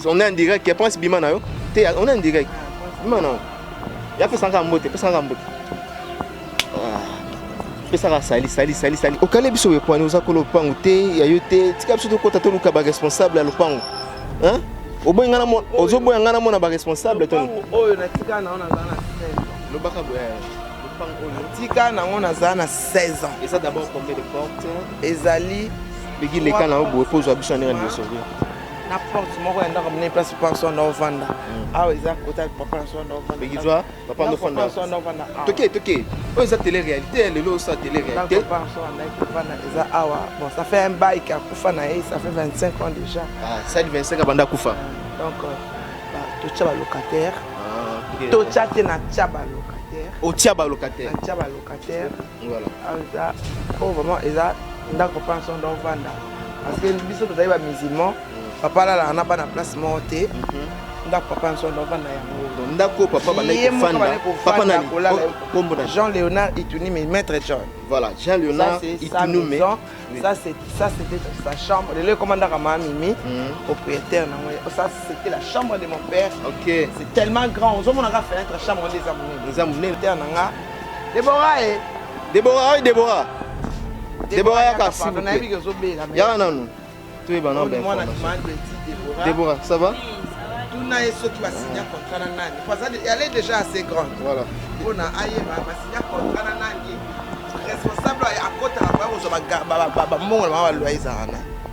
On est en direct, je pense Bima na yo. On est en direct. Bima na. Il a fait 100 mbote, fait 100 mbote. Fait ça sali. Au calé biso we poani oza ko lopango te, ya yo te, tika biso to kota to luka ba responsable ya lopango. Hein? Oboyanga na mo, ozoboyanga na mo na ba responsable to. Oyo na tika na ona zana 16 ans. Lobaka boya. Lopango oyo. Tika na ona zana 16 ans. Et ça d'abord combien de portes? Ezali Bigi les kana obo pose abiso na ngani sauver. Na porte moko enda comme une place pour son ovanda. Ah eza kota papa son ovanda. Bigi zwa papa no fanda. Son ovanda. Toke. Oh eza télé réalité, le lo ça télé réalité. Papa son ovanda eza awa. Bon ça fait un bail qui a kufa na ye, ça fait 25 ans déjà. Ah, ça dit 25 abanda kufa. Donc to tchaba locataire. Ah, to tchate na tchaba locataire. Au tchaba locataire. Na tchaba locataire. Voilà. Ah eza oh vraiment eza ndako papa son ovanda. Parce que biso to zaïba musulman. Papa là on a pas na place monté. Ndako papa son ovanda ya. Ndako papa bana kufanda. Papa nani? Kombo na Jean-Léonard Itunime, maître John. Voilà, Jean-Léonard Itunime. Ça c'était sa chambre. Le commandant à Mimi, propriétaire. Ça c'était la chambre de mon père. OK. C'est tellement grand. On a fait fenêtre chambre des amoureux. Les amoureux. Déborah Yakasi. Ya nanu. Tu es banan ben. Déborah, ça va? Tout n'a ce qui va signer contrat nani. Parce qu'elle est déjà assez grande. Voilà. On a aïe va signer contrat nani. Responsable à côté à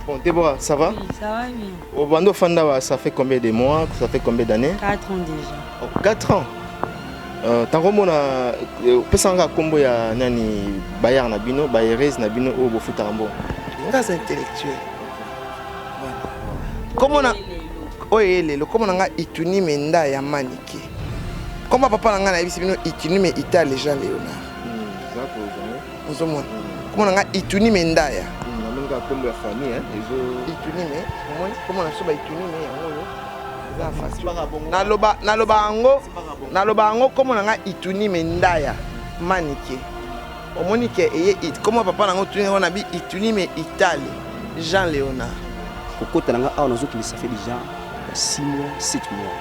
Bon, Déborah, ça va? Oui, ça va bien. Au Bando Fanda, ça fait combien de mois? Ça fait combien d'années? 4 ans déjà. Oh, 4 ans. Tango na pesanga kombo ya nani bayar na bino, bayerez na bino o bofuta rambo. Très intellectuel. Voilà. Comment on a oyele, comment on a ituni menda ya manike. Comment papa nga na bisi bino ituni me Italie Jean Léonard. Comment on a ituni menda ya. Na kombo ya famille hein, ezo ituni me, comment on a soba ituni me yango. Naloba ango comme on a ituni mendaya manike omonike eye it comment papa nango tuni on a bi ituni me Italie Jean Léonard kokota nanga awa nazoki ça fait déjà 6 mois 7 mois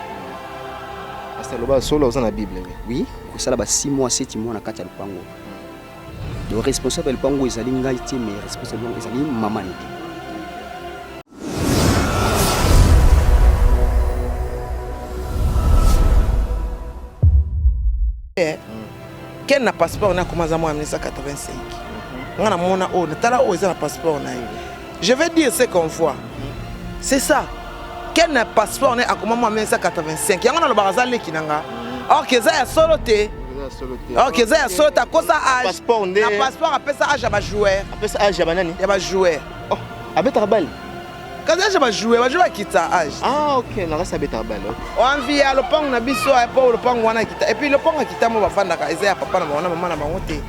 asta loba solo dans la Bible oui ko sala ba 6 mois 7 mois na kati ya lupango le responsable du lupango ezali ngai te mais responsable ezali mama nike. Quel n'a passeport on a commencé en 1985. On a mon on a passeport je vais dire ce qu'on voit. C'est ça. Quel n'a passeport on a commencé en 1985. Il y a le barazal qui nanga. Or que ça soloté. OK, ça soloté à cause âge. Passeport na passeport appelle ça âge à joueur. Appelle ça âge à banani. Il va jouer. Oh, avec Tarbal. Quand je vais jouer qui t'a âge. Ah OK, on va saber Tarbal. On vit à le pont na biso et pas le pont wana kita. Et puis le pont kita mo bafanda ka eza papa na maman na bangote.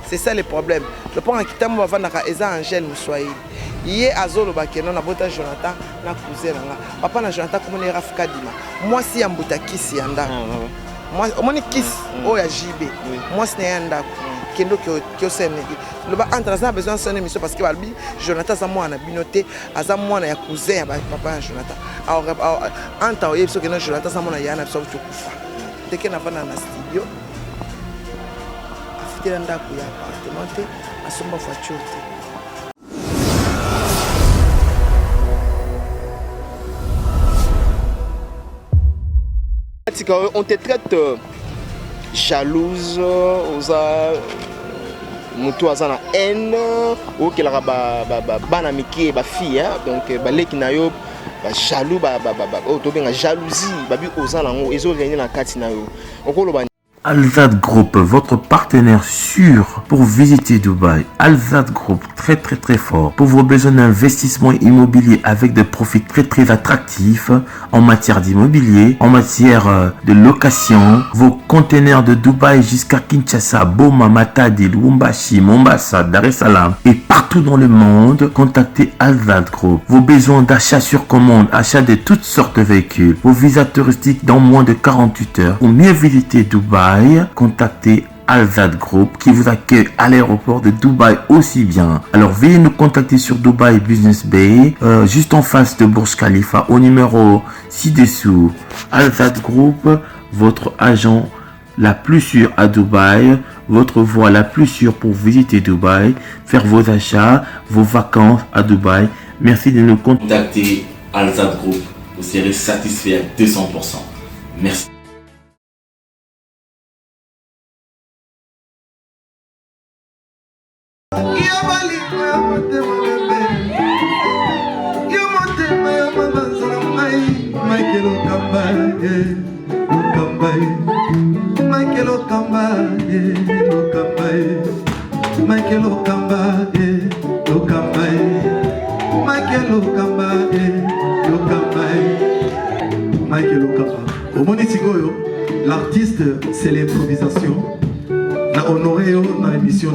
C'est ça le problème. Le pont kita mo bafanda ka eza Angèle Moussoaï. Yé azolo bakeno na bota Jonathan na cousin nga. Papa na Jonathan comme les Rafika Dima. Moi si ambuta kisi yanda. Moi omoni kisi o ya JB. Moi si yanda. Kendo kyo sene le ba entre ça besoin sonner mission parce que balbi Jonathan ça moi na binoté aza moi na ya cousin ya papa Jonathan alors anta oye so que non Jonathan ça moi na ya na so kufa dès que na vana na studio afitela ndako ya appartement te asomba voiture te on te traite jalouse aux mutu azana haine ou que la bana miki ba fille donc ba leki na yo ba jaloux ba to benga jalousie ba bi ozana ngo ezo réunir na kati na yo okolo ba Alzad Group, votre partenaire sûr pour visiter Dubaï. Alzad Group, très fort pour vos besoins d'investissement immobilier avec des profits très attractifs en matière d'immobilier, en matière de location. Vos conteneurs de Dubaï jusqu'à Kinshasa, Boma, Matadi, Lubumbashi, Mombasa, Dar es Salaam et partout dans le monde, contactez Alzad Group. Vos besoins d'achat sur commande, achat de toutes sortes de véhicules, vos visas touristiques dans moins de 48 heures. Pour mieux visiter Dubaï, contactez Alzad Group qui vous accueille à l'aéroport de Dubaï aussi bien. Alors veuillez nous contacter sur Dubaï Business Bay, juste en face de Burj Khalifa au numéro ci-dessous. Alzad Group, votre agent la plus sûre à Dubaï, votre voie la plus sûre pour visiter Dubaï, faire vos achats, vos vacances à Dubaï. Merci de nous contacter. Alzad Group, vous serez satisfait à 200%. Merci. L'artiste, c'est l'improvisation. La honoré dans l'émission.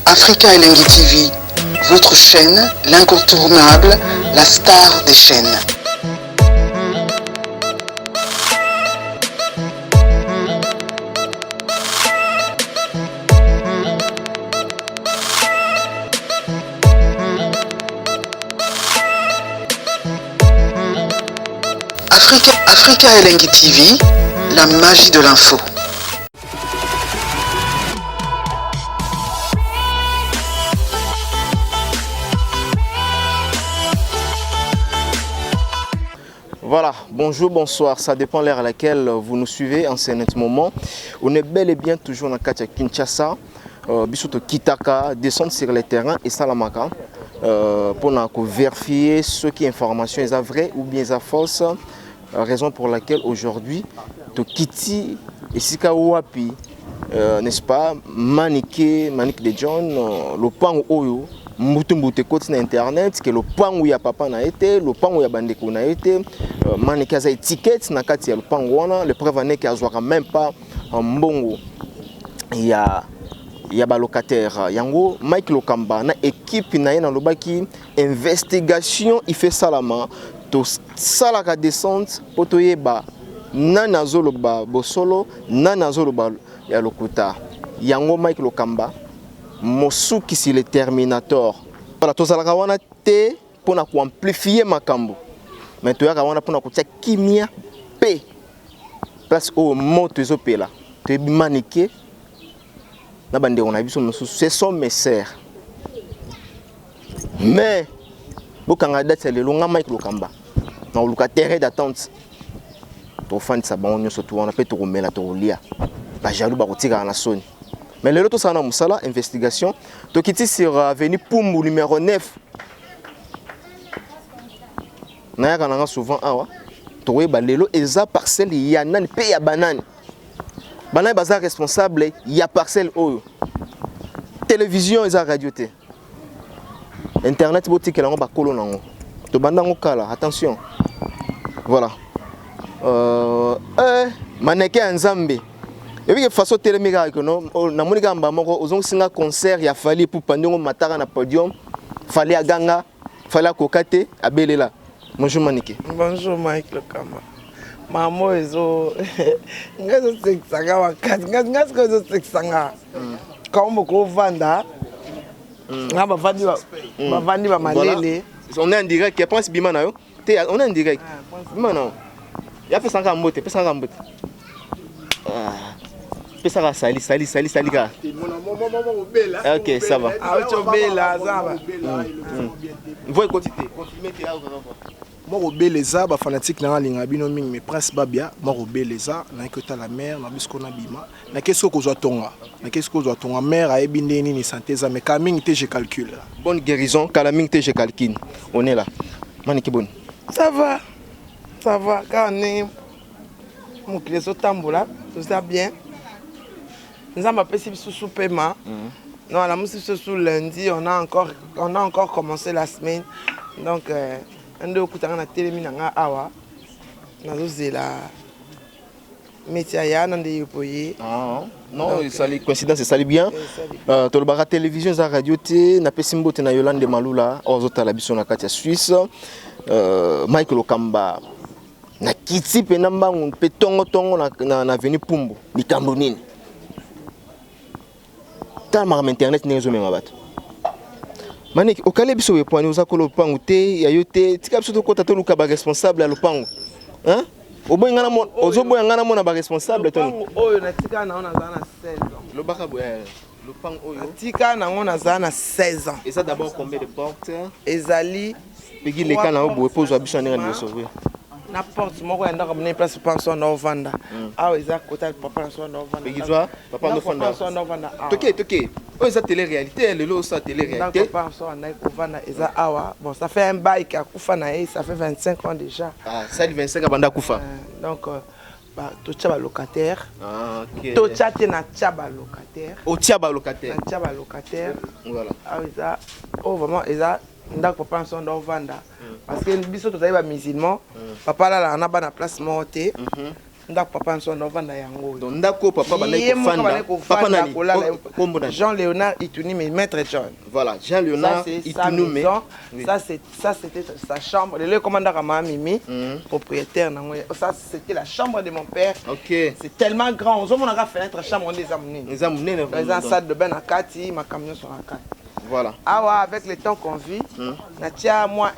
Africa Elengi TV, votre chaîne, l'incontournable, la star des chaînes. Africa Elengi TV, la magie de l'info. Voilà, bonjour, bonsoir, ça dépend l'heure à laquelle vous nous suivez en ce moment. On est bel et bien toujours dans Katia Kinshasa, Bissoto Kitaka, descendre sur le terrain et Salamaka pour vérifier ce qui est information est vrai ou bien est fausse. Raison pour laquelle aujourd'hui, Tokiti et Sikawapi, n'est-ce pas, Manique de John, le pan Oyo, Moutumboute côté sur internet, que le pan où il y a papa n'a été, le pan où il y a bandeko n'a été, Manique a étiquette, n'a qu'à le pan ouana, le preuve n'est qu'il n'y a même pas un bongo. Il y a locataire, yango Mike Lokamba, na équipe na dans le baki investigation, il fait salama. To salaka descente potoyeba nana zoloba bosolo nana zoloba ya lokuta yango Mike Lokamba mosuki si le Terminator voilà to salaka wana te pona ko amplifier makambo mais to yaka wana pona ko tia kimia pe place au moto ezopela te bimanike na bande on a vu son c'est son messer mais bokanga date le longa Mike Lokamba na luka terrain d'attente to fan sa ba onyo surtout on a peut to remela to lia ba jaloux ba kotika na soni mais le loto ça na musala investigation to kiti sur avenue Pumbu numéro 9 na yaka na souvent awa to we ba lelo eza parcelle ya nani pe ya banane banane baza responsable ya parcelle oyo télévision eza radio te internet boutique là on va coller nango to bandango kala attention voilà mannequin nzambe et puis façon téléméga que non na monika mbamoko ozong singa concert ya fali pour pandongo matara na podium fali aganga fali kokate abelela bonjour Manique. Bonjour Mike Lokamba. Mamo ezo ngazo seksanga wakati ngazo seksanga comme ko vanda nga bavandi ba malele on est en direct qui pense bima na yo on est en direct bima na ya fait 50 mbote pe 50 mbote pe ça sali ka OK ça va bela zaba voyez continuer te ya Moko beleza ba fanatique na linga bino mingi mais prince babia moko beleza na kota la mer na bisko na bima na keso ko tonga na keso ko tonga mer a ebinde ni santé za mais kaming te je calcule bonne guérison kalaming te je calcule on est là Manique bonne ça va quand on est mon cléso tambola tout ça bien nous avons passé sous paiement non la musique sous lundi on a encore commencé la semaine donc ando okutanga na télé minanga awa nazozela métier ya nande yopoye non ça les coïncidence ça bien to le bara télévision za radio te na pesimbote na Yolande Malula ozota la biso na kati ya Suisse Mike Lokamba na kiti pe na mbangu pe tongo na avenue Pumbu likambo nini otala mara internet ndenge ezomema bato maniki okale biso wepwani ozakolo lopango te ya yo te tika biso tokota toluka baresponsable ya lopango ozoboya ngana mona baresponsable toni oyo natika nango nazala na 16 ans lobaka boya lopango oyo natika nango nazala na 16 ans eza d'abord combien de portes ezali pegi leka na oboye po ozwa biso ndenge liboso na porte moko ya ndako monene place papa so na ovanda awa eza kota papa so na ovanda pegi zwa papa no fanda toke oyo eza télé réalité lelo osa télé réalité papa so na ovanda eza awa bon ça fait un bail qui a kufa na ça fait 25 ans déjà ça dit 25 abanda kufa donc totia ba locataire OK totia te na tia ba locataire otia ba locataire na tia ba locataire voilà awa eza vraiment eza ndako papa so na ovanda parce que biso tozali ba musulman papa la na bana place moko te ndako papa so na ovanda yango donc ndako papa bana papa nani kombo na Jean Léonard Itunime maître John voilà Jean Léonard Itunime ça c'était sa chambre le commandant ma mimi propriétaire nango ça c'était la chambre de mon père OK c'est tellement grand on a la fenêtre chambre des amunene les amunene dans un salle de bain à kati ma camion sur la carte. Voilà. Ah avec le temps qu'on vit, natia moi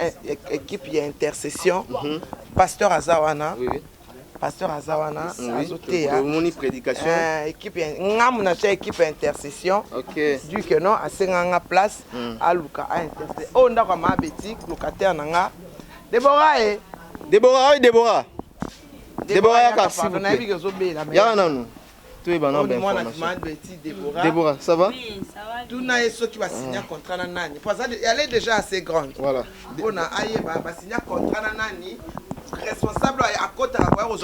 équipe il y a intercession. Pasteur Azawana. Oui. Pasteur Azawana. Azoté. Moni prédication. Équipe ngam natia équipe intercession. OK. Du que non à senga place à Luka à intercession. Oh ndako ma boutique locataire nanga. Déborah yaka s'il vous plaît. Ya nanu. Déborah, ça va? Oui, ça va. Tout na yeso qui va signer contrat na nani. Parce qu'elle est déjà assez grande. Voilà. On a aïe va signer contrat na nani. Responsable à côté à voir aux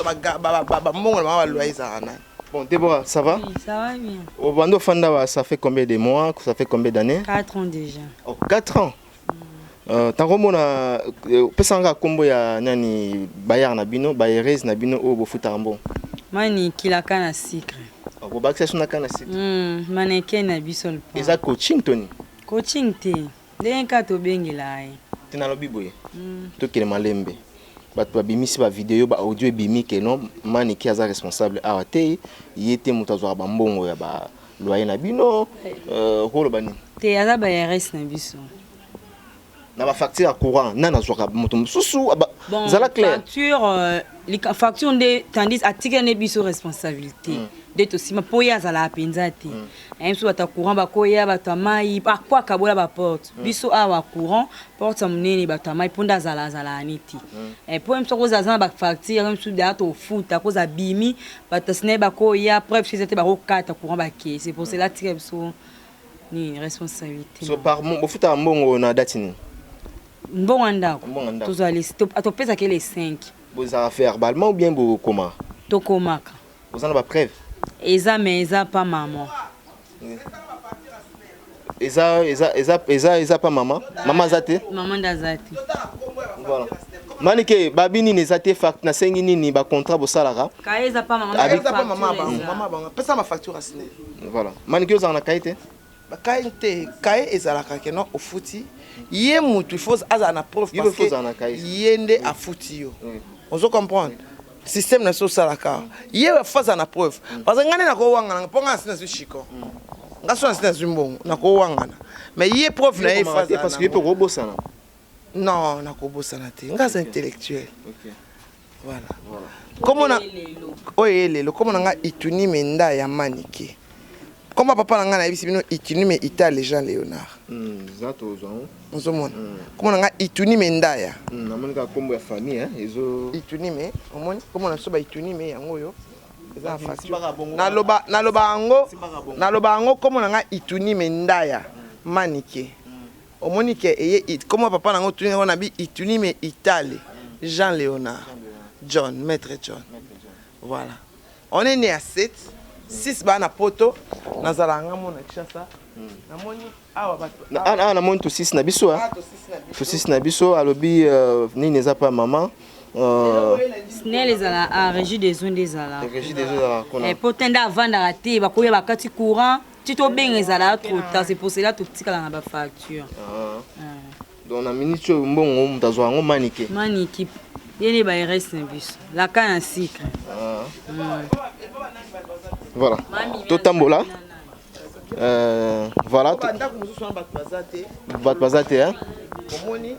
Bon, Déborah, ça va? Oui, ça va bien. Au Bando Fanda, ça fait combien de mois? Ça fait combien d'années? 4 ans déjà. Oh, 4 ans. Tangomona pesanga kombo ya nani bayar na bino, bayeres na bino o bofutambo. Mani kilaka na secret. Bo bakse suna kana secret. Maneke na bisol pa. Eza coaching toni. Coaching te. Denka to bengela ai. Tina lobi boye. To kile malembe. Bato babimisi ba vidéo ba audio ebimi ke non maniki aza responsable awa te yete mutazwa ba mbongo ya ba loyer na bino rolo bani. Te aza bayeres na biso. Na ba facture à courant nana zwaka moto mususu zala clair facture de tandis atika ne biso responsabilité de to sima poya zala penzati même so ata courant ba koya ba tamai ba kwa kabola ba porte biso awa courant porte munene ba tamai ponda zala aniti et pour même so ko zaza ba facture même so da to futa ko za bimi ba tasne ba koya preuve c'était ba ko kata courant ba ke c'est pour cela tika biso ni responsabilité so par mon futa mbongo na datini Bon andako. Tous allez stop. À topé ça que les 5. Vous avez fait verbalement ou bien vous comment? To komaka. Vous en avez pas preuve? Eza mais eza pas maman. Eza pas maman. Maman zate? Maman d'azate. Voilà. Manike babini ne zate fact na sengi nini ba contrat bo salara. Ka eza pas maman. Eza pas maman bango. Pesa ma facture asine. Voilà. Manike ozana kaite? Ba kaite, kae ezalaka ke non au fouti. Yé mutu il faut azana preuve parce que yende a fouti yo. On se comprend. Système na so salaka. Yé faut azana preuve. Parce que ngane na ko wangana ponga sina su shiko. Ngaso sina su mbongo na ko wangana. Mais yé preuve na yé faut parce que peut robosana. Non, na ko bosana te. Ngaso intellectuel. OK. Voilà. Comment on a oyele, comment on a ituni menda ya manike. Comment papa n'a pas dit Ituni mais Italie Jean Léonard. Zato zo. Comment on a Ituni mendaya. Na monika kombo ya famille hein, ezo Ituni mais comment on a soba Ituni mais yango yo. Eza facile. Na loba ango comment on a Ituni mendaya manike. Omonike eye comment papa n'a pas on a bi Ituni mais Italie Jean Léonard. John, maître John. Voilà. On est né à 7. 6 bana poto nazala ngamona kishasa namoni awa bato na moni to 6 na biso to 6 na biso alobi nini eza pa maman snel ezala a régie des zones des ala régie des zones kona et potenda vanda raté bakoya bakati courant tito benga ezala trop tard c'est pour cela to tikala na ba facture donc na minute mbongo mutazwa ngo manike yene ba reste na biso la kana secret voilà. Totambola. Voilà. bandako mosusu wana bato baza te Bato baza te, hein? omoni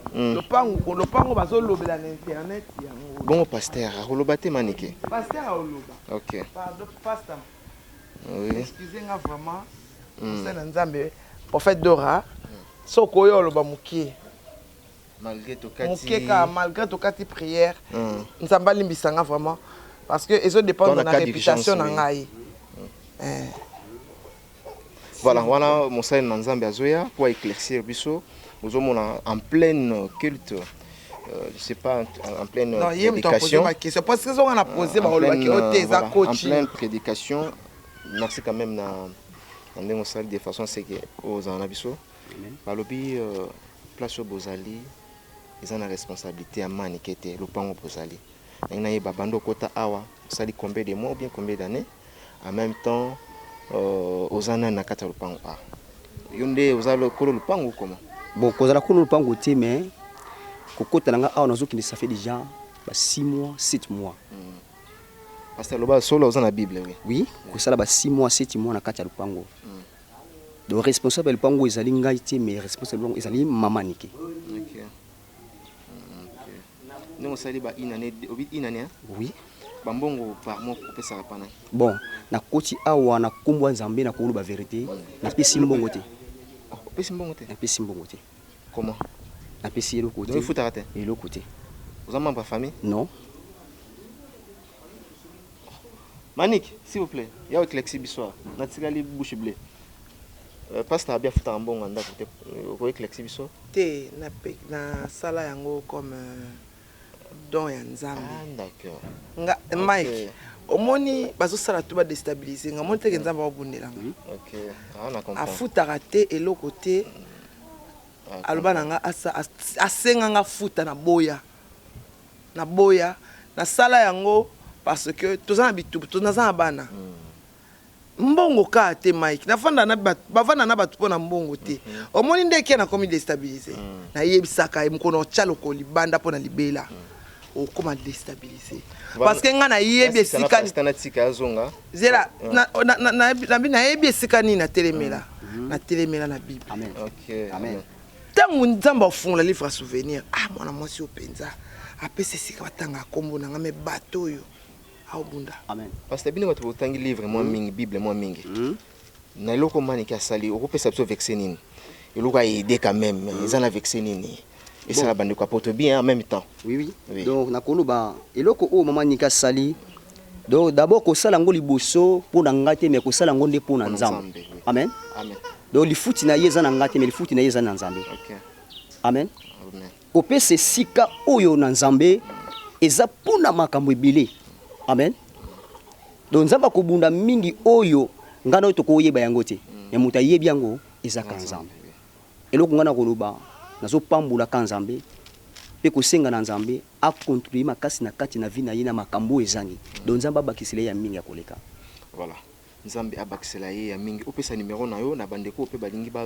lopango bazolobela na internet yango Bon, pasteur, akoloba te manike. paster aoloba Ok. pardon pasteur Oui. excusez-nga vraiment mosala na nzambe prophète Dora soko oyo oloba mokie Malgré tout mokie ka malgré tokati prière nzambe alimbisanga vraiment parce que ezo dépendre na réputation na ngai. Voilà, voilà, mon saïd Nanzambe Azoya pour éclaircir biso. Nous sommes en pleine culte, je sais pas, en pleine prédication. Parce que on a posé en pleine prédication. Merci quand même de façon c'est que aux anabiso. Balobi place au Bozali, ils ont la responsabilité à manikete le pan au Bozali. Il y a babando kota awa, ça dit combien de mois ou bien combien d'années. En même temps, aux années na kata le pan a. Yonde aux alo kolo le pan ou comment? Bon, quand on a connu le pango, mais quand on a un ça fait déjà 6 mois, 7 mois. Parce que le bas solo dans la Bible, oui. Oui, quand ça a 6 mois, 7 mois, on a quatre le pango. Donc responsable le pango, ils allaient ngaïté, mais responsable ils allaient mamanike. Ok. Nous on s'allait une année. Oui. Bambongo par mois pour ça pana. Bon, na koti awa na kumbwa nzambe na kolo ba vérité, na pesi mbongo te. Na pesi mbongo te. Comment? Na pesi le côté. Il faut t'arrêter. Et le côté. Vous avez membre famille? Non. Manik, s'il vous plaît, il y a un éclairci bissoir. Na tigali bouche blé. Pasteur bien fouta un bon anda côté. Vous éclairci bissoir? Té na sala yango comme don ya nzambe. Ah d'accord. Nga Mike. Omoni bazosala tout ba déstabiliser nga monte ke nzambe babundela. OK. Ah on a compris. Afutaka te eloko te. Aloba nanga asenga nga futa na boya. Na boya na sala yango parce que tozana bitubu tonaza bana. Mbongo ka te Mike. Na fanda na bavanda na batu pona mbongo te. Omoni ndeke na komi déstabiliser. Na yebisaka mkono chalo libanda pona libela. O comment déstabiliser parce que nga na yebi esika zela na yebi esika ni na telemela na Bible. Amen. OK. Amen. Tango nzamba fond la livre souvenir mwana mwasi openza apese esika batanga kombo na ngame bato yo aobunda. Amen. Parce que bino bato botangi livre moi mingi Bible moi mingi. Na eloko mani ki asali okopesa biso vexé nini. Eloko aider quand même ils en a vexé nini. Et ça la bande quoi porte bien en même temps. Oui. Donc na koloba eloko o mama nika sali. Donc d'abord ko sala ngo liboso pour na ngate mais ko sala ngo nde pour na nzambe. Amen. Amen. Donc li futi na yeza na ngate mais li futi na yeza na nzambe. OK. Amen. Amen. Ko pese sika oyo na nzambe eza pona makambo ebele. Amen. Donc nzamba ko bunda mingi oyo ngana to ko yeba yango te. Ya muta yebi yango eza ka nzambe. Eloko ngana koloba nazo pambula ka nzambe pe ko senga na nzambe a contribuer makasi na kati na vie na yina makambo ezangi. Donc nzamba bakisile ya mingi ya koleka. Voilà. Nzambe abakisela ye ya mingi opesa numéro na yo na bandeko pe balingi ba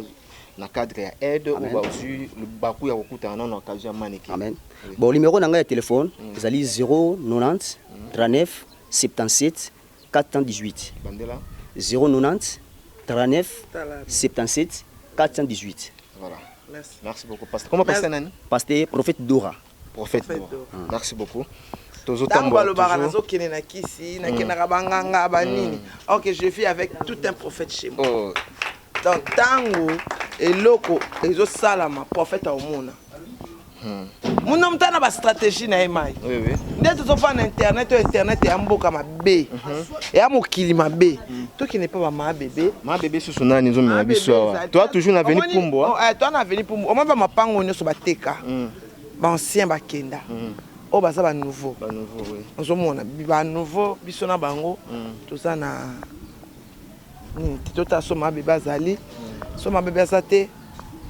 na cadre ya aide ou ba aussi le baku ya kokuta na occasion maneki. Amen. Bon numéro na nga ya téléphone ezali 090 39 77 418. Bandela 090 39 77 418. Voilà. Merci. Merci beaucoup pasteur. Comment pasteur nani? Pasteur prophète Dora. Prophète Dora. Merci beaucoup. Tango balobaka nazokene na kisi na kenaka banganga banini. OK, je vis avec tout un prophète chez moi. Oh. Donc tango eloko ezo salama prophète omona. Muna mtana ba stratégie na emai. Oui. Ndето tofa na internet ya mboka mabe. Ya mokili mabe. Toi qui n'est pas ma bébé. Ma bébé sous son ani nzomi na biso. Toi toujours na veni Pumbo. Toi na veni Pumbo. O ma ba mapango nyoso bateka. Ba ancien bakenda. O baza ba nouveau. Ba nouveau oui. Ozomona ba nouveau biso na bango. Toza na ni tota so ma bébé azali. So ma bébé azate.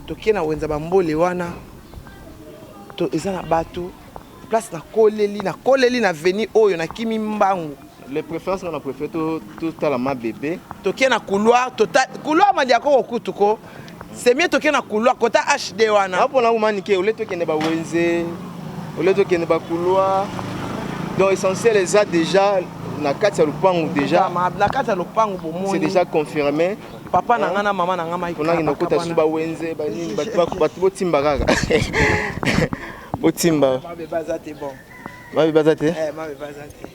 Tokena wenza ba mbole wana. To ezana bato. Place na koleli na veni oyo na kimi mbangu. Les préférences qu'on a préféré tout à la ma bébé. Toké na couloir couloir madiako okutuko. C'est mieux toké na couloir kota HD wana. Apo na umanike ole toké ne ba wenze. Ole toké ne ba couloir. Donc essentiel les a déjà na kati ya lupangu déjà. Na kati ya lupangu bomoni. C'est déjà confirmé. papa na nga na mama na nga maika on a une côté suba wenze ba nini ba timba kaka botimba ma beba za te bon ma beba za te ma beba za te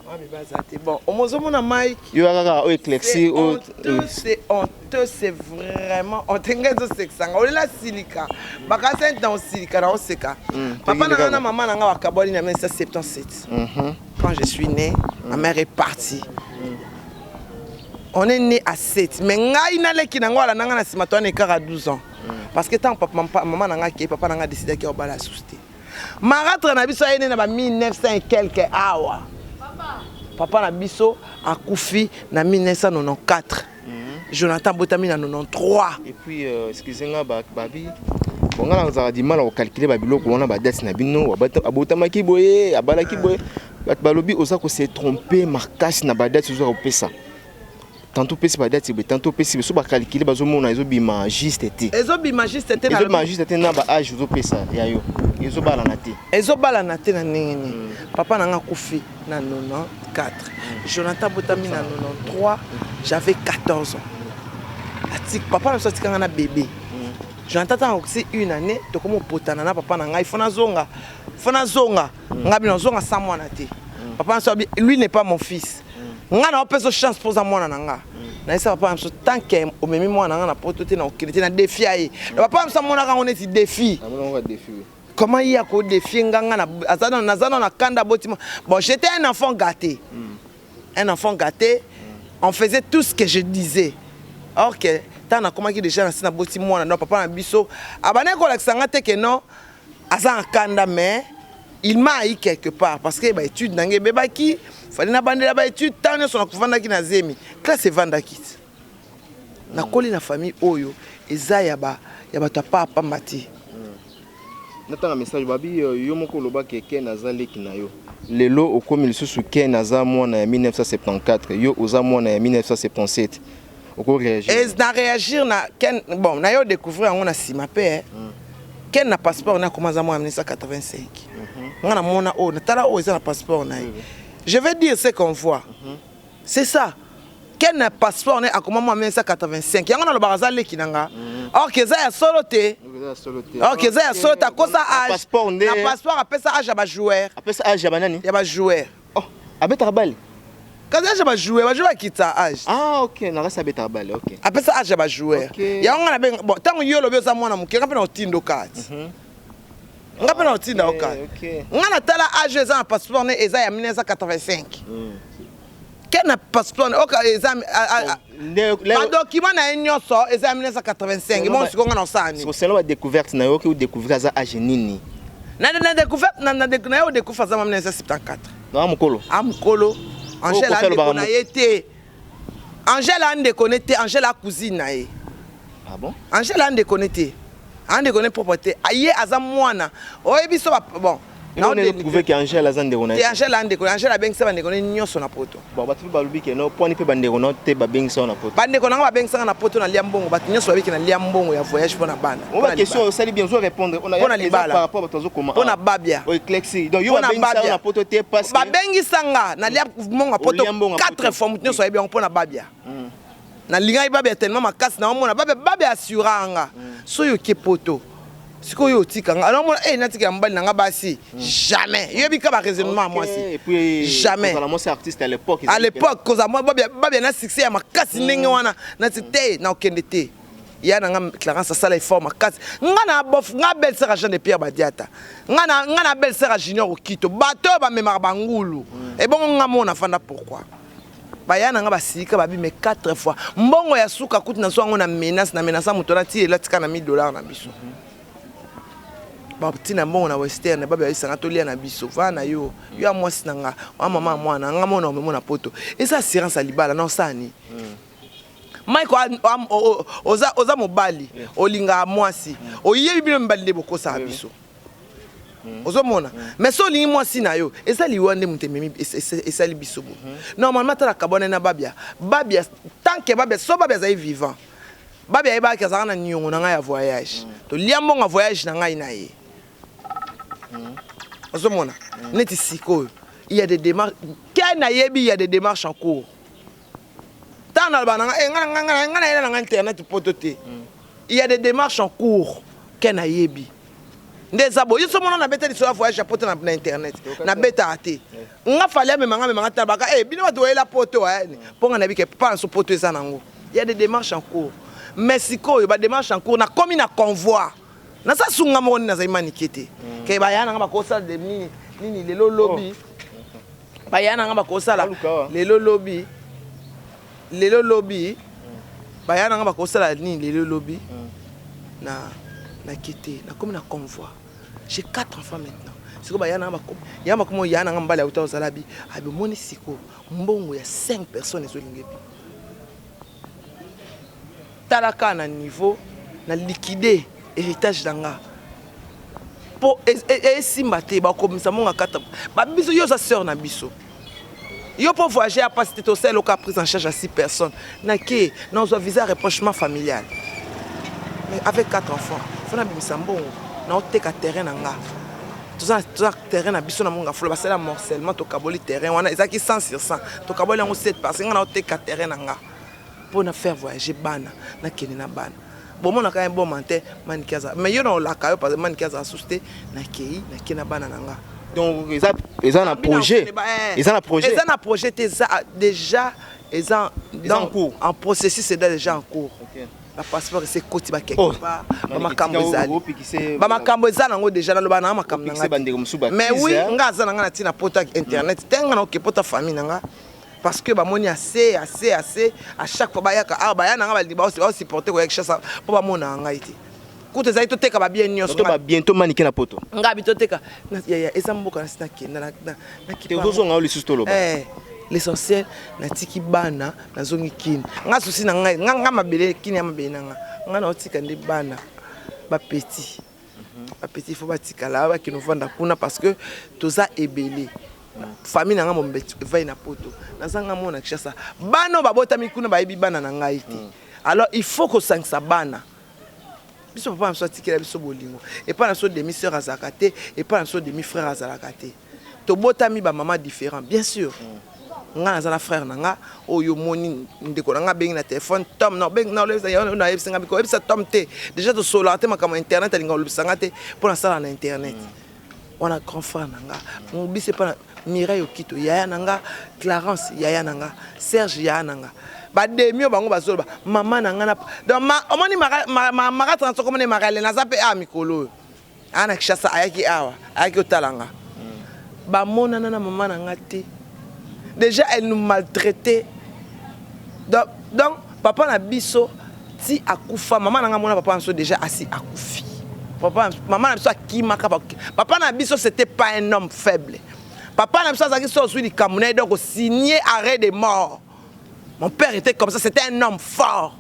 ma beba za te bon omozomona Mike yo kaka o éclairci o c'est honteux c'est vraiment on tengezo sexanga olela silika bakasa dans silika na oseka papa na nga na mama na nga bakaboli na 1977 quand je suis né ma mère est partie. On est né à 7. Mais ngai na leki na ngwala nanga na simato na ekara 12 ans. Parce que tant papa maman nanga ki papa nanga décidé que obala souste. Maratre na biso ene na ba 1900 et quelques awa. Papa na biso akufi na 1994. Jonathan Botami na 93. Et puis excusez-moi babi on a du mal à calculer babilo ko on a ba date na bino abotama ki boye abala ki boye balobi oza ko se tromper marquage na ba date zo pesa. Tantôt pesi ba date tantôt pesi so ba calculer bazo mona ezo bima juste té ezo bima juste té na ezo bima juste té na ba âge zo pesa ya yo ezo bala na té na nini papa nanga kufi na 94 Jonathan Botami na 93 j'avais 14 ans atik papa na sorti kanga na bébé Jonathan aussi une année to comme potana na papa nanga ifona zonga ngabi na zonga sans moi na té papa lui n'est pas mon fils nga na opeso chance pour za mwana nanga na esa papa mso tant que o memi mwana nanga na poto te na okilite na défi aye papa mso mona ka on est défi comment il y a ko défi nganga na azana na kanda botima bon j'étais un enfant gâté on faisait tout ce que je disais or que tant na comment qui déjà na sina botima mwana no papa na biso abane ko la sanga te que non azana kanda mais il m'a eu quelque part parce que ba étude nangé bebaki fallait na bandela ba étude tant sur na kuvanda ki na zemi classe vanda kit na koli na famille oyo eza ya ba to papa mati natanga message babi yo moko loba keke nazali ki na yo lelo okomi lisusu ke naza mwana ya 1974 yo oza mwana ya 1977 oko réagir et na réagir na ken bon na yo découvrir on a sima pe ken na passeport na commencé en 1985 ngana mona o na tala o eza na passeport na je vais dire ce qu'on voit c'est ça ken na passeport na akoma en 1985 yango na lo barazali kinanga or que ça ya soloté or que ça ya solota kosa âge na passeport apesa âge ba joueur apesa âge ya banani ya ba joueur oh abeta bali kaza âge ba joueur kita âge OK na rasa abeta bali OK apesa âge ba joueur yango na ben bon tango yo lo beza mwana muke ngape na otindo kati ngape na otinda okati ngana tala âge za passeport na eza ya 1985 quel passeport oka eza ba document na nyoso eza 1985 bon sikonga na osani c'est la découverte na yo que découvrir za âge nini na découverte na yo découvrir za 1974 na mukolo Angèle a déconnecté Angèle a déconnecté Angèle a cousine na ye ah bon Angèle a déconnecté propreté aye aza mwana oyebiso bon on a découvert que Angèle a déconnecté Angèle a déconnecté Angèle a bengisa bandeko nyoso na poto bon batu balubi ke no poni pe bandeko no te ba bengisa na poto bandeko nanga ba bengisa na poto na liambongo batu nyoso babiki na liambongo ya voyage pona bana on va question ça bien zo répondre on a par rapport à tozo comment pona babia o éclairci donc yo ba bengisa na poto te parce que ba bengisa nga na liambongo poto 4 fois mutu nyoso yebi pona babia na linga babia tellement makasi na mona babia assuranga soyo ke poto siko yo tikanga alors moi natika ya mbali nanga basi jamais yebika ba raisonnement moi si et puis jamais la moi c'est artiste à l'époque cause moi babia na succès ya makasi ndenge wana na tete na okende te ya nanga Clarence sala effort makasi ngana bof nga belle sœur Jean de Pierre Badiata ngana belle sœur Junior Okito bato ba memar bangulu et bon nga mona fanda pourquoi baya nanga basika babi mais 4 fois mbongo ya suka kuti na so ngo na menace muto na ti elatika na $1000 na biso tina mbongo na western babi ayisanga tolia na biso vana yo ya mwasi nanga wa mama mwana nga mona omemona poto esa assurance alibala na osani Mike oza mobali olinga mwasi oyebi bino mbali de bokosa biso ozomona mais so lingi mwasi na yo esa liwande mutememi esa libiso bo normalement tala kabone na babia tant que babia so babia za vivant babia eba ka na nyongo na nga ya voyage to liambonga voyage na ngai na ye ozomona neti siko il y a des démarches il y a des démarches en cours tant internet pototé. Il y a des démarches en cours ken ayebi. Des abos, ils sont mon bête sur voyage pote na internet. Na bête até. Nga fallait me manga tabaka bino doye la poto pour nga nabike pas so poto ça nango. Il y a des démarches en cours. Mexico, il y a des démarches en cours na comme na convoi. Na sa sunga mo na zaimani kete. Ke bayana nga bakosa de nini lelo lobby. Bayana nga bakosala lelo lobby. Lelo lobby. Bayana nga bakosala nini lelo lobby. Na quitté, na comme na convoi. J'ai 4 enfants maintenant. C'est que bayana nga comme yama comme yana nga mbala uta ozalabi. Abi moni siko mbongo ya 5 personnes ezolingebi. Talaka na niveau na liquider héritage danga. Po simba te ba komisa monga kata. Ba biso yo sa sœur na biso. Yo pour voyager à passer au seul au cas prise en charge à 6 personnes. Na ke na ozo visa rapprochement familial. Mais avec 4 enfants, faut na bimisa mbongo na oteka terrain nanga. Tout terrain na biso na monga folo basala morcellement to kaboli terrain wana ezaki 100 sur 100. To kaboli en 7 parce que na oteka terrain nanga. Pour na faire voyager bana na kene na bana. Bon mon aka un bon menteur manikaza. Mais yo na la kayo parce que manikaza assusté na kei na kena bana nanga. Donc ils ont un projet. Ils ont un projet. Ils ont un projet déjà ils ont en cours. En processus c'est déjà en cours. OK. La passeport c'est côté ba quelque part. Ba makambo ezali nango déjà na loba na makambo nanga. Mais oui, ngaza nanga na tina pota internet. Tenga na okepota famille nanga. Parce que bamoni assez à chaque fois bayaka bayana nga bali ba supporter ko yakisha po bamona nga ite. Kuto zaito teka ba bien nyonso. To ba bientôt manike na poto. Nga bito teka ya ezamboka na sinaki na Te ozo nga oli sustolo ba. L'essentiel na tiki bana na zongi kini. Nga souci na nga mabele kini ya mabele na nga na otika ndi bana ba petit. Ba petit faut batika la ba kino vanda kuna parce que toza ebele. Famille nanga mombeti vai na poto nazanga mona kishasa bano babota mikuna bayibi bana na ngai te. Alors il faut que ça bana biso papa mso tikela biso bolingo et pas na so demi sœur azakate et pas na so demi frère azakate to bota mi ba maman différent bien sûr. Nga nazala frère nanga oyo moni ndeko nanga bengi na téléphone tom no bengi na lesa ya na ebsinga biko ebisa tom te déjà to solar te makama internet alinga lobisanga te pour na sala na internet. On a grand frère nanga mobi c'est pas Mireille Okito yaya nanga Clarence yaya nanga Serge yaya nanga ba demio bango bazoloba maman nanga na donc omoni mara transo comme ne marale na zape a mikolo ana kishasa ayaki awa ayaki otalanga ba mona na maman nanga te déjà elle nous maltraitait donc papa na biso ti akufa maman nanga mona papa nso déjà asi akufi papa maman na biso akimaka papa na biso c'était pas un homme faible. Papa n'a pas dit que du Cameroun donc signé arrêt de mort. Mon père était comme ça, c'était un homme fort.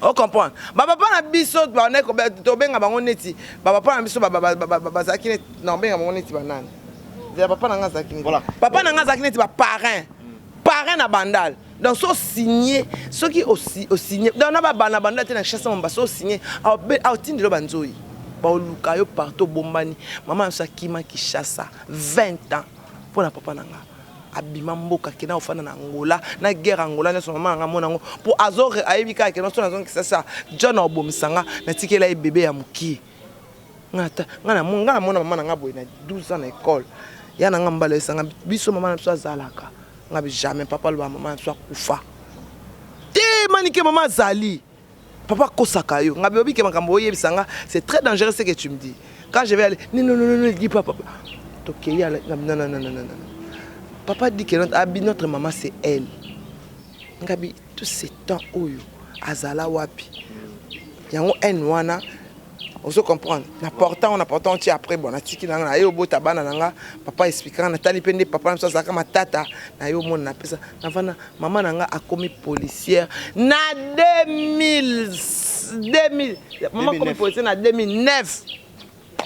On comprend. Papa n'a biso bané ko benga bango neti. Papa n'a biso zakine non benga bango neti banane. Papa n'a zakine. Voilà. Papa n'a zakine ti ba parrain na bandal. Donc so signé ceux qui aussi signé. Donc na ba bandal te na chasse mon baso signé. A tindi lo banzoi. Baolukayo partout bombani maman sakima Kishasa 20 ans pour na papa nanga abima mboka kena ofana na Angola na guerre Angola na so maman nanga monango pour azore ayebika ke no so na zongi Kishasa John obomisanga na tikela bébé ya muki ngata ngana mona maman nanga boy na 12 ans na école ya nanga mbala sanga biso maman na so azalaka ngabi jamais papa lo maman so kufa te manike maman zali. Papa Kosakayo, c'est très dangereux ce que tu me dis. Quand je vais aller, non, dis pas papa. Non. Papa dit que notre maman c'est elle. Ngabi tout ce temps oyo azala wapi. Yango enwana. On se comprend. On apportant après bon atiki nanga yo bota bana nanga papa expliquant na tali pende papa na saka matata na yo mona pesa na vana maman nanga a commis policière na 2000 maman commis policière na 2009.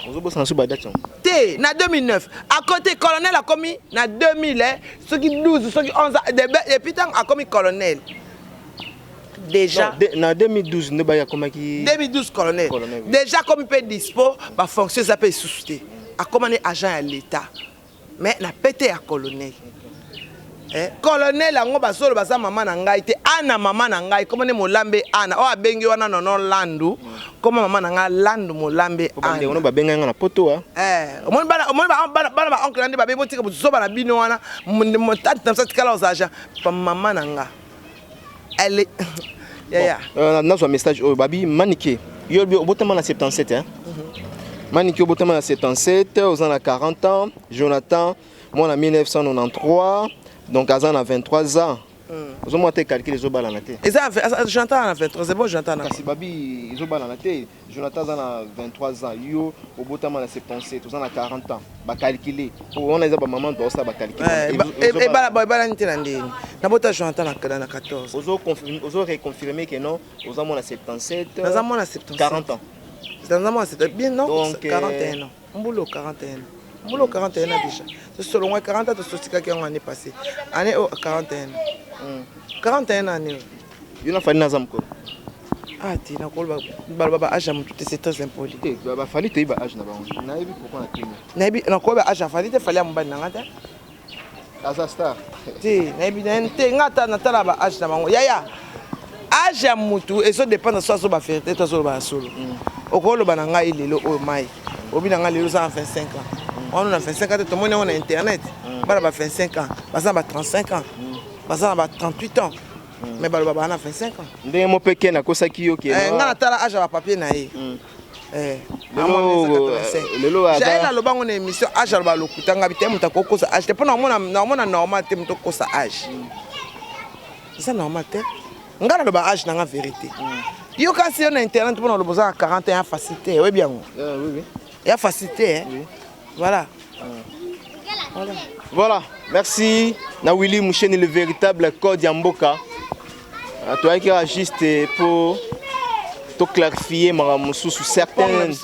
On se bosse en sous badation. Té na 2009 à côté colonel a commis na 2000 ceux qui 12 ceux qui 11 et puis tant a commis colonel. Déjà en 2012 ne baya comme qui 2012 colonel. Déjà comme il peut dispo ba fonction ça peut sous-souter a commandé agent à l'état mais n'a pété à colonel colonel yango basolo baza mama na ngai te ana mama na ngai komone molambe ana o abengi wana nono landu koma mama na ngai landu molambe ana ono babenga nga na poto omoni bana ba oncle ande babe botika bozoba na bino wana motante na satikala ozaja pa mama na nga elle nazwa message oyo babi manike yo obotama na 77 hein manike obotama na 77 aux ans 40 ans Jonathan moi en 1993 donc Azan a 23 ans. Vous avez calculé les obas à la tête. Jonathan a 23, c'est bon Jonathan. Si Babi, ils ont la tête. Jonathan a 23 ans. Yo, au bout de 77, vous en avez 40 ans. Bah calculer. On a des mamans dans ça, bah calculer. Et bah n'importe Jonathan a 14. Vous aurez confirmé que non, vous avez 77. Nous avons 40 ans. Nous avons bien non. 41 ans. On boulot 41 ans. Moulot 41 ans déjà. C'est selon 40 ans de ce qui a année passée. Année 41 ans. 41 ans. Il a fallu nazam ko. Ah, tu n'as pas le âge c'est très impoli. Il va falloir te âge na bango. Na yebi pourquoi na tenir. Na yebi na ko ba âge fallait te fallait mo bana ngata. Asa star. Ti na yebi na te ngata na tala ba âge na bango. Ya. Âge ya mutu et ça dépend de soit ba fierté toi so ba solo. Okolo bana ngai lelo o mai. Obi na ngai lelo 125 ans. On a 25 ans, tout le monde on a internet. On a 25 ans, on a 35 ans, on a 38 ans. Mais on a 25 ans. Ndenge mo peke na kosa kiyo ke. Ngana tala âge ba papier na ye. Lelo aza. J'ai la lobango na émission âge ba lokuta ngabite muta kokosa âge. Te pona mona normal te muto kosa âge. C'est normal te. Ngana loba âge na nga vérité. Yo kasi on a internet pona lo besoin 41 facilité. Oui bien. Oui. Il y a facilité hein. Voilà. Voilà. Merci. Na Willy Moucheni, le véritable code Yamboka. Toi qui as juste pour te clarifier sous certaines.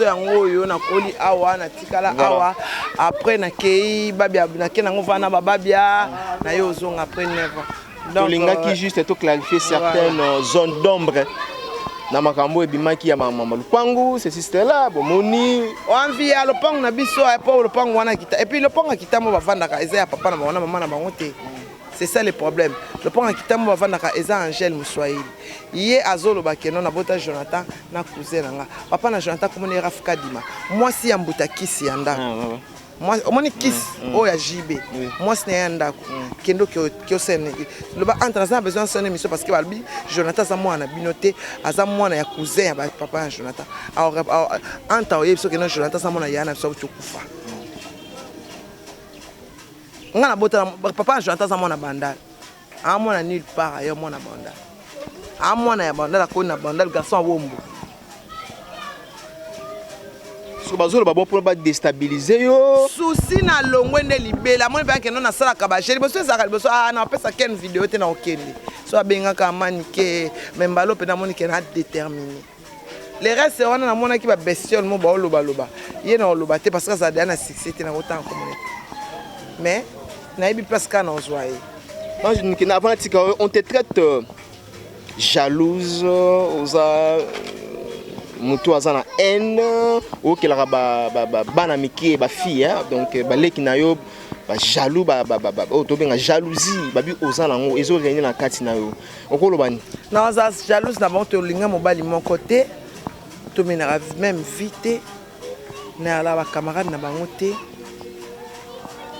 Après na kei babia na kena ngova babia na yo zong après 9 ans. Donc qui juste te clarifier certaines zones d'ombre. Na makambo ebimaki ya mama lupangu ce sister là bomoni envie ya lupangu na biso po lupangu wana kita et puis lupangu kita mo bavandaka eza ya papa na mama na bango te. C'est ça le problème. Lupangu kita mo bavandaka eza Angèle Mousswahili ye azolo bakeno na bota Jonathan na cousin nga papa na Jonathan comme ni Rafika Dima moi si ya mbuta kisi ya ndako moi omoni kisi o ya JB moi si na ndako kendo kyo sene le ba entre ça besoin sonner mission parce que balbi Jonathan za mwana binoté aza mwana ya cousin ya papa ya Jonathan alors anta oye so que non Jonathan za mwana yana so kufa ngana bota papa ya Jonathan za mwana bandal a mwana nulle part ailleurs mwana bandal a mwana ya bandal ko na bandal garçon wombo so bazolo ba bon pour ba déstabiliser yo souci na longwe nde libela moni ba keno na sala ka ba chéri boso ezaka boso na pesa ken vidéo te na okende so abenga ka manike membalo pe na moni ke na déterminé les restes on na mona ki ba bestiole mo ba oloba loba ye na oloba te parce que ça dana succès te na autant communauté mais na ibi place kana ozwaye on te traite jalouse aux mutu aza na haine okelaka bana mike bafille donc baleki na yo bajaloux oyo tobenga jalousie babi oza nango ezorenie na kati na yo okoloba ni naza jalouse na bango tolinga mobali moko te tomenaka même vie te nayala bacamarade na bango te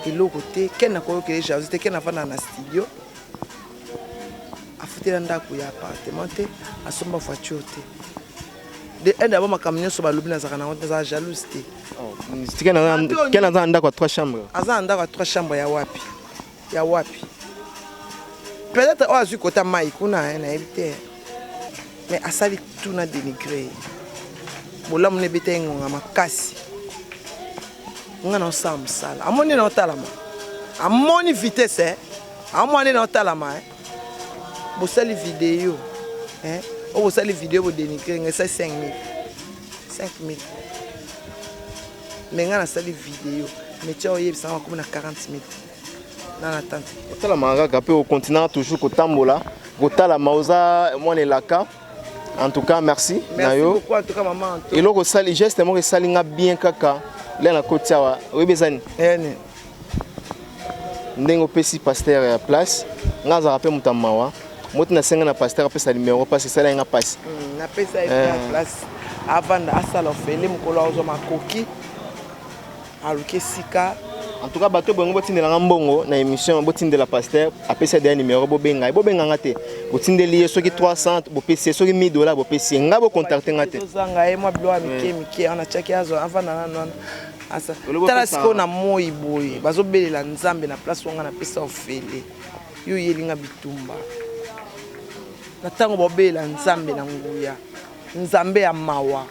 eloko te ke na koyokele jalousie te ke na vanda na studio afutela ndako ya appartement te asomba voiture te de d'abord ma camion sur balubi na zaka na za jalouse te quel a ndako à 3 chambres aza ndako à 3 chambres ya wapi peut-être on a vu kota mai kuna na ebite mais asali tout na dénigré bolamu ne bete ngonga makasi ngana osam sala amoni na otalama amoni vitesse amoni na otalama bosali vidéo on va les vidéos pour dénigrer, c'est 5 000. 5 000. Mais on a les vidéos. Mais tu as eu ça comme 40 000. Dans l'attente. Tu as la maraga au continent toujours au Tambola. Tu as la mausa, moi les laka. En tout cas, merci. Merci beaucoup en tout cas maman. Et là, le geste moi salinga bien kaka. Là la côte ça. Oui bezani. ndenge opesi pasteur ya place nga azala pe muta mawa moti na senga na pasteur apesa numéro parce ça là nga passe na pesa ya place avant asala ofele mukolo ozo makoki aluke sika. En tout cas bato bongo botindela ngambongo na émission botindela pasteur apesa des numéro bobenga ngate botindeli yeso ki 300 bopesi yeso ki $1000 bopesi nga bo contacter ngate tozanga e mwa bilo mike on a chaki azo avant na asa tala siko na moi boy bazobelela nzambe na place wanga na pesa ofele yo yelinga bitumba na tango bobela nzambe na nguya nzambe ya mawa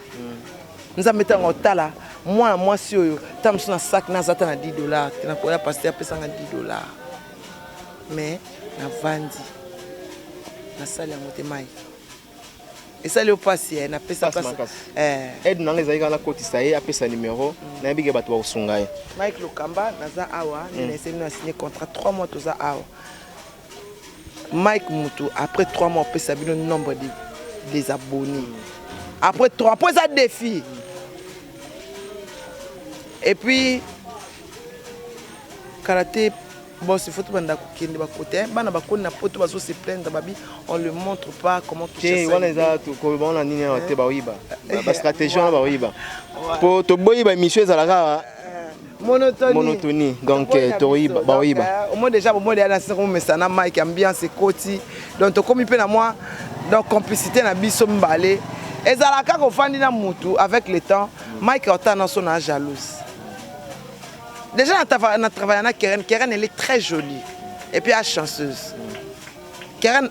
nzambe tango tala mwana mwasi oyo tamsu na sac na zata na $10 na koya pasteur pesa nga $10 mais na vandi na sali ya mote mai esali opasi na pesa aide nanga ezalika na kotisa ye apesa numéro na yebike bato bakosunga ye Mike Lokamba naza awa nina eseli na signé contrat 3 mois toza awa Mike Mutu après 3 mois opesa bino nombre des abonnés après 3 après ça défi et puis karaté bon c'est faut banda kokende ba côté bana ba kona poto bazo se plaindre babi on le montre pas comment toucher ça wana za to ko bona nini na te ba wiba ba stratégie na ba wiba po to boyiba mission ezalaka monotonie donc to wiba ba wiba au moins déjà au moins na seko mesa na Mike ambiance koti donc to komi pe na moi donc complicité na biso mbale ezalaka ko fandi na mutu avec le temps Mike otana son jalouse. Déjà, on a travaillé avec Keren. Keren, elle est très jolie. Et puis, elle est chanceuse. Keren,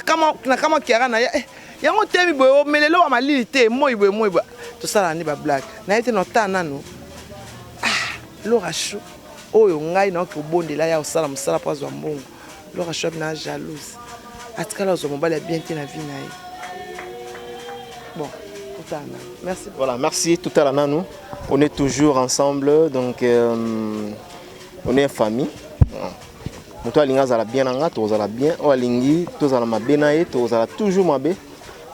comment Keren, il y a un thème, mais les lois, moi, tout ça, c'est une blague. Na été notre temps, non. Ah, Laura Chou. Oh, on a une autre bonne de là, il y a un salam, salam, pas un bon. Laura Chou est jalouse. En tout cas, là, on va bien tenir la vie. Bon. Merci. Voilà, merci tout à l'heure Nanou. On est toujours ensemble, donc on est en famille. Muto alinga zala bien anga, to zala bien. O alingi, to zala mabena e, to zala toujours mabe.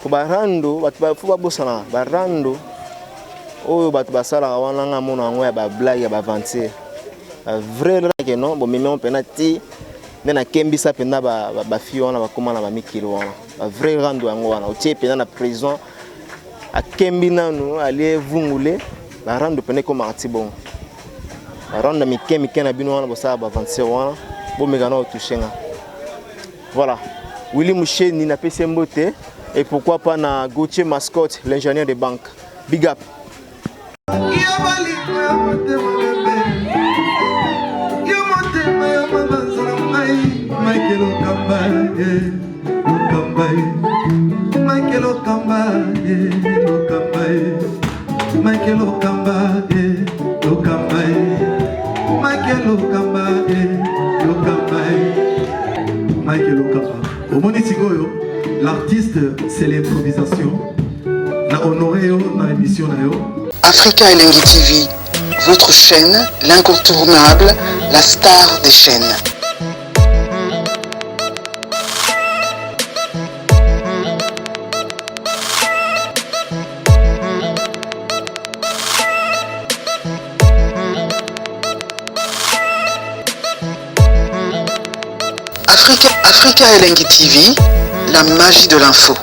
Ko barando, batu ba bosana, barando. O batu basala wana nga mona ngo ya ba blague ya ba avancer. Vrai que non, bon même on penati. Na kembisa pena ba fiona ba koma na ba mikilo wana. Ba vrai rando yango wana. O tie pena na prison. A kembina nous aller vungule la rando pene comme atibon la rando mi na bino wana bosa ba 27 wana bo megana o touchenga voilà Willy Moucheni na pese mbote et pourquoi pas na Gauthier Mascotte l'ingénieur de banque big up Michael Okamba, Okamba, Michael Okamba, Okamba, Michael Okamba, Okamba, Michael Okamba. Au Monitigoyo, l'artiste, c'est l'improvisation. La honoré dans l'émission. Africa Elengi TV, votre chaîne, l'incontournable, la star des chaînes. Africa Elengi TV, la magie de l'info.